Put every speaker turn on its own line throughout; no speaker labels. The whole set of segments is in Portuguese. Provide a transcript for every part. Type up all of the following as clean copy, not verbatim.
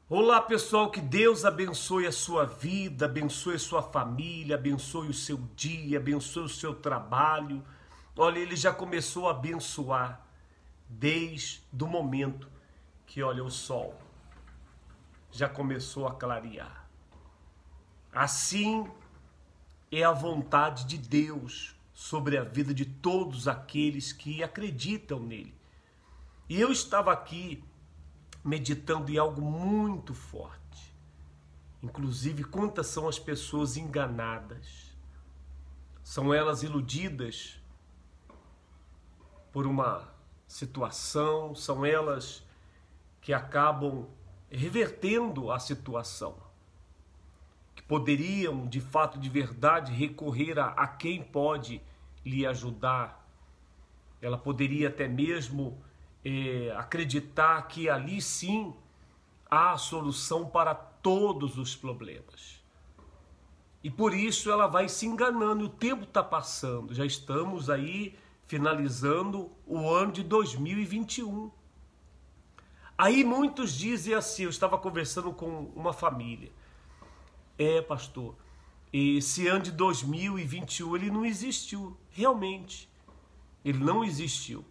Olá pessoal, que Deus abençoe a sua vida, abençoe a sua família, abençoe o seu dia, abençoe o seu trabalho. Olha, ele já começou a abençoar desde o momento que, olha, o sol já começou a clarear. Assim é a vontade de Deus sobre a vida de todos aqueles que acreditam nele. E eu estava aqui meditando em algo muito forte. Inclusive, quantas são as pessoas enganadas? São elas iludidas por uma situação, são elas que acabam revertendo a situação, que poderiam, de fato, de verdade, recorrer a quem pode lhe ajudar. Ela poderia até mesmo acreditar que ali sim há a solução para todos os problemas. E por isso ela vai se enganando, o tempo está passando, já estamos aí finalizando o ano de 2021. Aí muitos dizem assim, eu estava conversando com uma família, pastor, esse ano de 2021 ele não existiu, realmente, ele não existiu.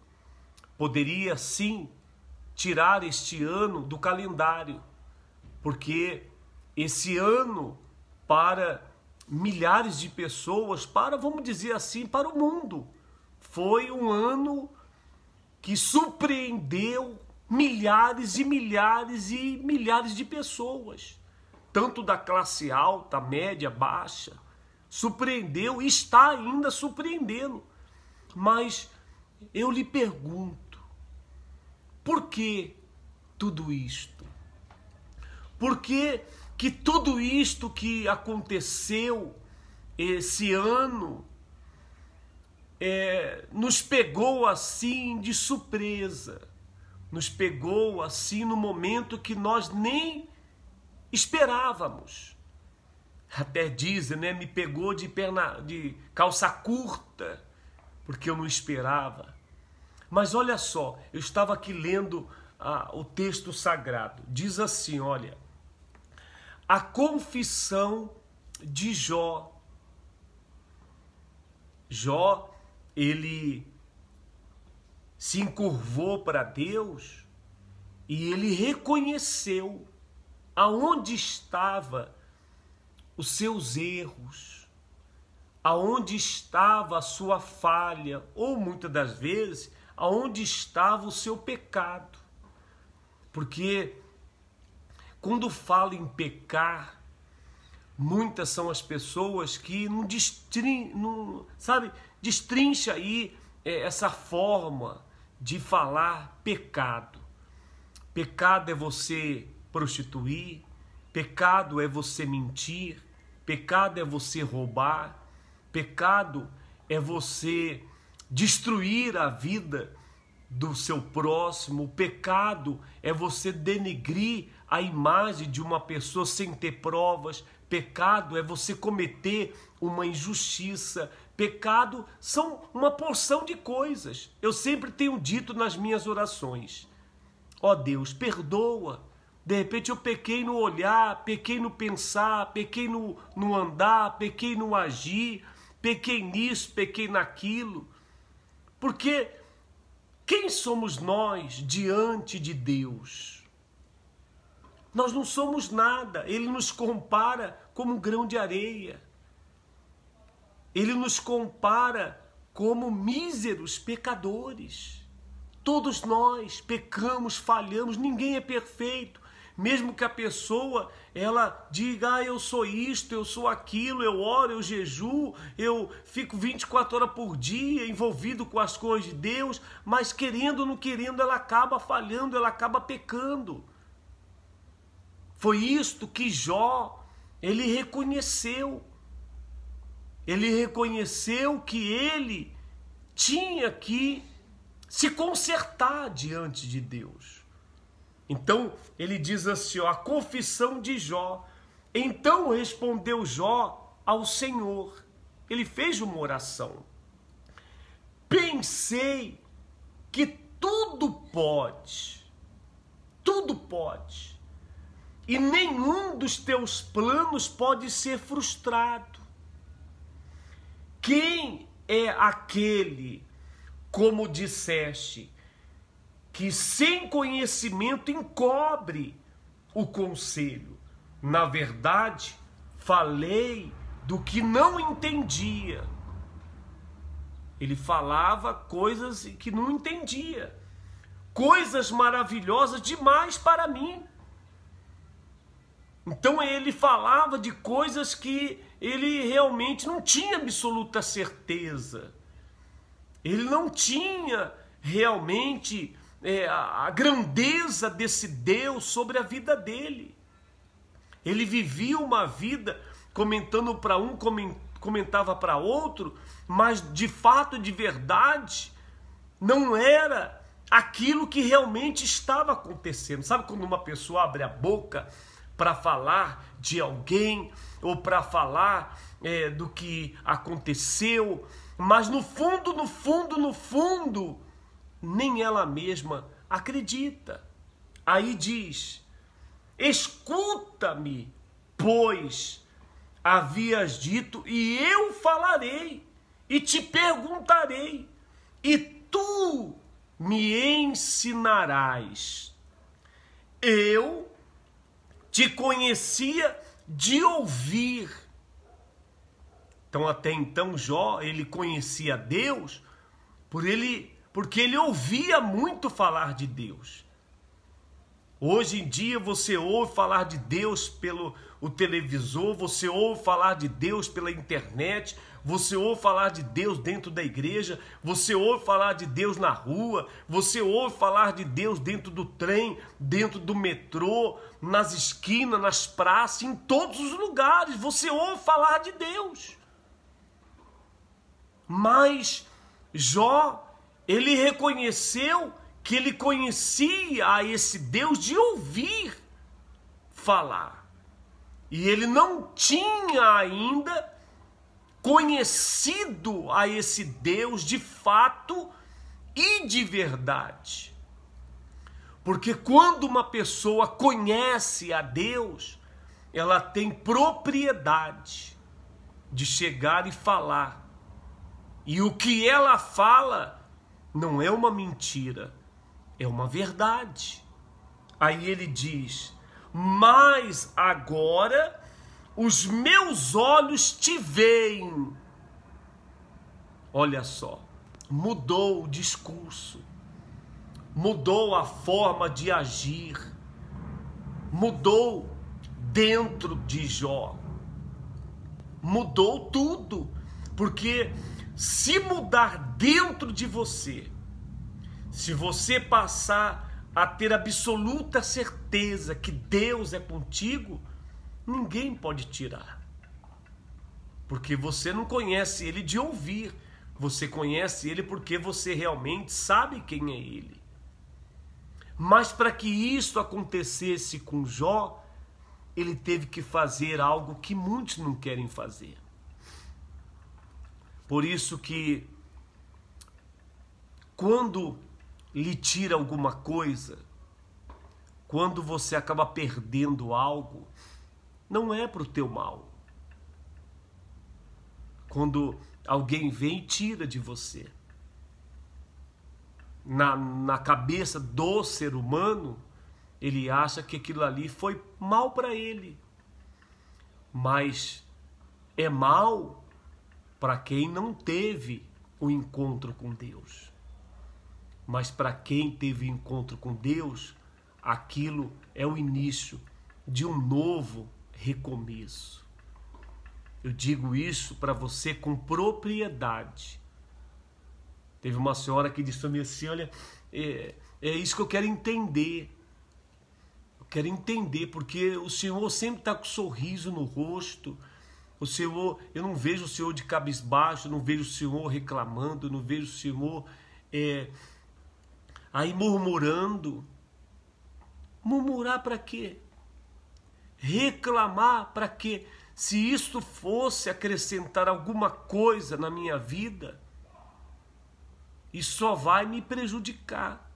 Poderia sim tirar este ano do calendário, porque esse ano para milhares de pessoas, vamos dizer assim, para o mundo, foi um ano que surpreendeu milhares e milhares e milhares de pessoas, tanto da classe alta, média, baixa, surpreendeu e está ainda surpreendendo. Mas eu lhe pergunto, por que tudo isto? Por que tudo isto que aconteceu esse ano nos pegou assim de surpresa? Nos pegou assim no momento que nós nem esperávamos. Até dizem, né? Me pegou de calça curta, porque eu não esperava. Mas olha só, eu estava aqui lendo o texto sagrado. Diz assim, olha, a confissão de Jó. Jó, ele se encurvou para Deus e ele reconheceu aonde estava os seus erros, aonde estava a sua falha, ou muitas das vezes, aonde estava o seu pecado. Porque quando fala em pecar, muitas são as pessoas que não destrincha aí essa forma de falar pecado. Pecado é você prostituir, pecado é você mentir, pecado é você roubar, pecado é você destruir a vida do seu próximo. O pecado é você denegrir a imagem de uma pessoa sem ter provas. Pecado é você cometer uma injustiça. Pecado são uma porção de coisas. Eu sempre tenho dito nas minhas orações: ó Deus, perdoa. De repente eu pequei no olhar, pequei no pensar, pequei no andar, pequei no agir, pequei nisso, pequei naquilo. Porque quem somos nós diante de Deus? Nós não somos nada. Ele nos compara como um grão de areia. Ele nos compara como míseros pecadores. Todos nós pecamos, falhamos, ninguém é perfeito. Mesmo que a pessoa, ela diga, eu sou isto, eu sou aquilo, eu oro, eu jejuo, eu fico 24 horas por dia envolvido com as coisas de Deus, mas querendo ou não querendo, ela acaba falhando, ela acaba pecando. Foi isto que Jó, ele reconheceu. Ele reconheceu que ele tinha que se consertar diante de Deus. Então, ele diz assim, a confissão de Jó. Então respondeu Jó ao Senhor. Ele fez uma oração. Pensei que tudo pode, e nenhum dos teus planos pode ser frustrado. Quem é aquele, como disseste, que sem conhecimento encobre o conselho? Na verdade, falei do que não entendia. Ele falava coisas que não entendia, coisas maravilhosas demais para mim. Então ele falava de coisas que ele realmente não tinha absoluta certeza. Ele não tinha realmente a grandeza desse Deus sobre a vida dele. Ele vivia uma vida comentando para um, comentava para outro, mas de fato, de verdade, não era aquilo que realmente estava acontecendo. Sabe quando uma pessoa abre a boca para falar de alguém ou para falar do que aconteceu, mas no fundo, nem ela mesma acredita. Aí diz: escuta-me, pois havias dito, e eu falarei, e te perguntarei, e tu me ensinarás. Eu te conhecia de ouvir. Então, até então, Jó, ele conhecia Deus porque ele ouvia muito falar de Deus. Hoje em dia você ouve falar de Deus pelo o televisor, você ouve falar de Deus pela internet, você ouve falar de Deus dentro da igreja, você ouve falar de Deus na rua, você ouve falar de Deus dentro do trem, dentro do metrô, nas esquinas, nas praças, em todos os lugares você ouve falar de Deus. Mas Jó, ele reconheceu que ele conhecia a esse Deus de ouvir falar. E ele não tinha ainda conhecido a esse Deus de fato e de verdade. Porque quando uma pessoa conhece a Deus, ela tem propriedade de chegar e falar. E o que ela fala não é uma mentira, é uma verdade. Aí ele diz: mas agora os meus olhos te veem. Olha só, mudou o discurso, mudou a forma de agir, mudou dentro de Jó, mudou tudo, porque se mudar dentro de você, se você passar a ter absoluta certeza que Deus é contigo, ninguém pode tirar. Porque você não conhece Ele de ouvir, você conhece Ele porque você realmente sabe quem é Ele. Mas para que isso acontecesse com Jó, ele teve que fazer algo que muitos não querem fazer. Por isso que quando lhe tira alguma coisa, quando você acaba perdendo algo, não é para o teu mal. Quando alguém vem e tira de você, na cabeça do ser humano, ele acha que aquilo ali foi mal para ele. Mas é mal para quem não teve o encontro com Deus. Mas para quem teve o encontro com Deus, aquilo é o início de um novo recomeço. Eu digo isso para você com propriedade. Teve uma senhora que disse para mim assim: olha, é isso que eu quero entender. Eu quero entender, porque o Senhor sempre está com um sorriso no rosto. O Senhor, eu não vejo o Senhor de cabisbaixo, eu não vejo o Senhor reclamando, eu não vejo o Senhor aí murmurando. Murmurar para quê? Reclamar para quê? Se isto fosse acrescentar alguma coisa na minha vida, isso só vai me prejudicar.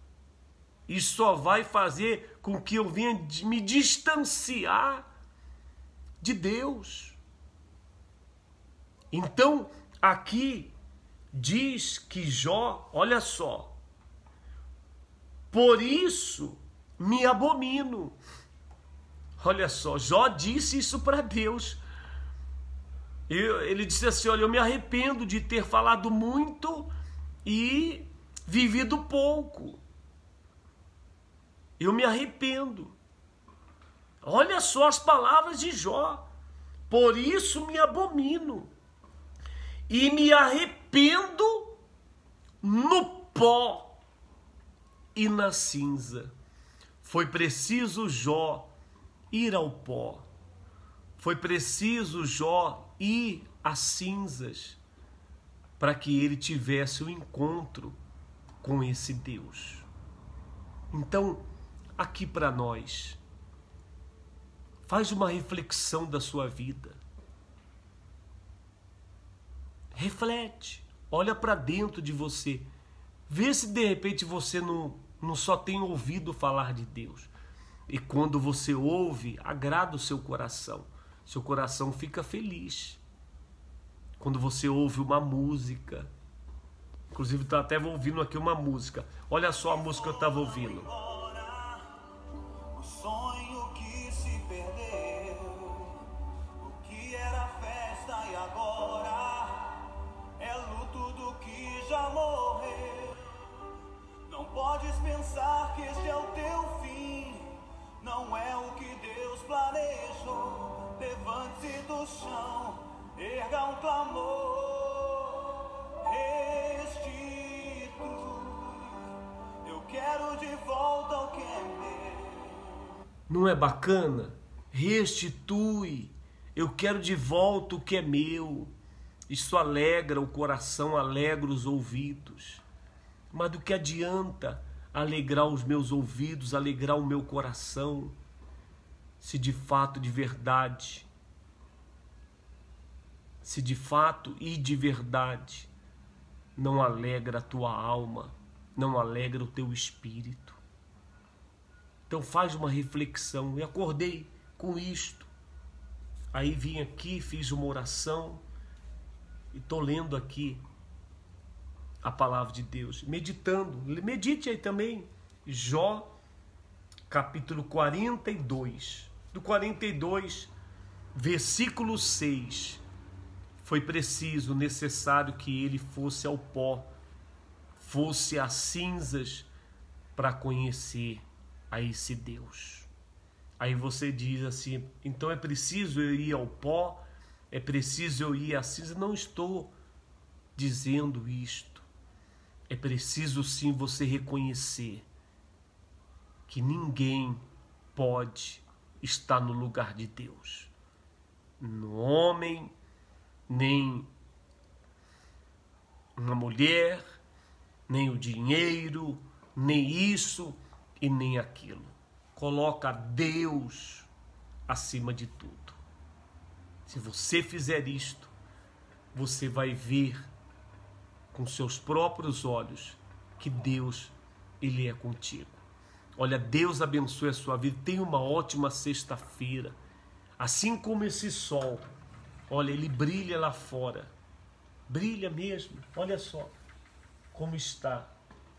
Isso só vai fazer com que eu venha me distanciar de Deus. Então, aqui diz que Jó, olha só, por isso me abomino. Olha só, Jó disse isso para Deus. Ele disse assim, olha, eu me arrependo de ter falado muito e vivido pouco. Eu me arrependo. Olha só as palavras de Jó. Por isso me abomino e me arrependo no pó e na cinza. Foi preciso Jó ir ao pó. Foi preciso Jó ir às cinzas para que ele tivesse um encontro com esse Deus. Então, aqui para nós, faz uma reflexão da sua vida. Reflete, olha para dentro de você. Vê se de repente você não só tem ouvido falar de Deus. E quando você ouve, agrada o seu coração. Seu coração fica feliz. Quando você ouve uma música. Inclusive, eu até ouvindo aqui uma música. Olha só a música que eu estava ouvindo.
O sonho que se perdeu, o que era festa e agora é luto do que já morreu. Não podes pensar que este é o teu fim, não é o que Deus planejou. Levante-se do chão, erga um clamor, restitui. Eu quero de volta o que é meu.
Não é bacana? Restitui. Eu quero de volta o que é meu. Isso alegra o coração, alegra os ouvidos. Mas do que adianta alegrar os meus ouvidos, alegrar o meu coração, se de fato, de verdade, se de fato e de verdade não alegra a tua alma, não alegra o teu espírito? Então faz uma reflexão. Eu acordei com isto. Aí vim aqui, fiz uma oração e estou lendo aqui a palavra de Deus, meditando. Medite aí também. Jó, capítulo 42. Do 42, versículo 6. Foi preciso, necessário que ele fosse ao pó, fosse às cinzas para conhecer a esse Deus. Aí você diz assim, então é preciso eu ir ao pó, é preciso eu ir à cinza? Não estou dizendo isto. É preciso sim você reconhecer que ninguém pode estar no lugar de Deus. No homem, nem uma mulher, nem o dinheiro, nem isso e nem aquilo. Coloca Deus acima de tudo. Se você fizer isto, você vai ver com seus próprios olhos que Deus, Ele é contigo. Olha, Deus abençoe a sua vida. Tenha uma ótima sexta-feira. Assim como esse sol, olha, ele brilha lá fora. Brilha mesmo. Olha só como está.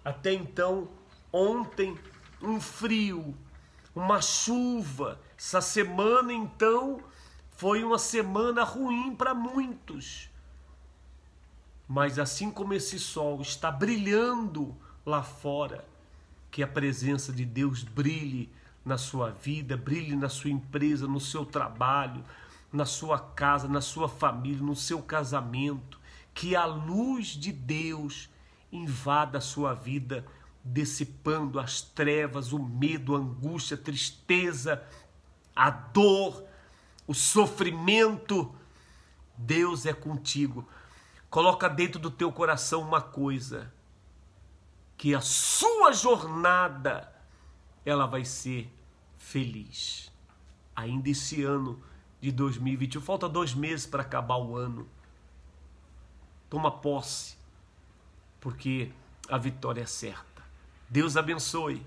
Até então, ontem, um frio, uma chuva. Essa semana, então, foi uma semana ruim para muitos. Mas assim como esse sol está brilhando lá fora, que a presença de Deus brilhe na sua vida, brilhe na sua empresa, no seu trabalho, na sua casa, na sua família, no seu casamento. Que a luz de Deus invada a sua vida, dissipando as trevas, o medo, a angústia, a tristeza, a dor, o sofrimento. Deus é contigo. Coloca dentro do teu coração uma coisa, que a sua jornada, ela vai ser feliz. Ainda esse ano de 2021, falta 2 meses para acabar o ano. Toma posse, porque a vitória é certa. Deus abençoe.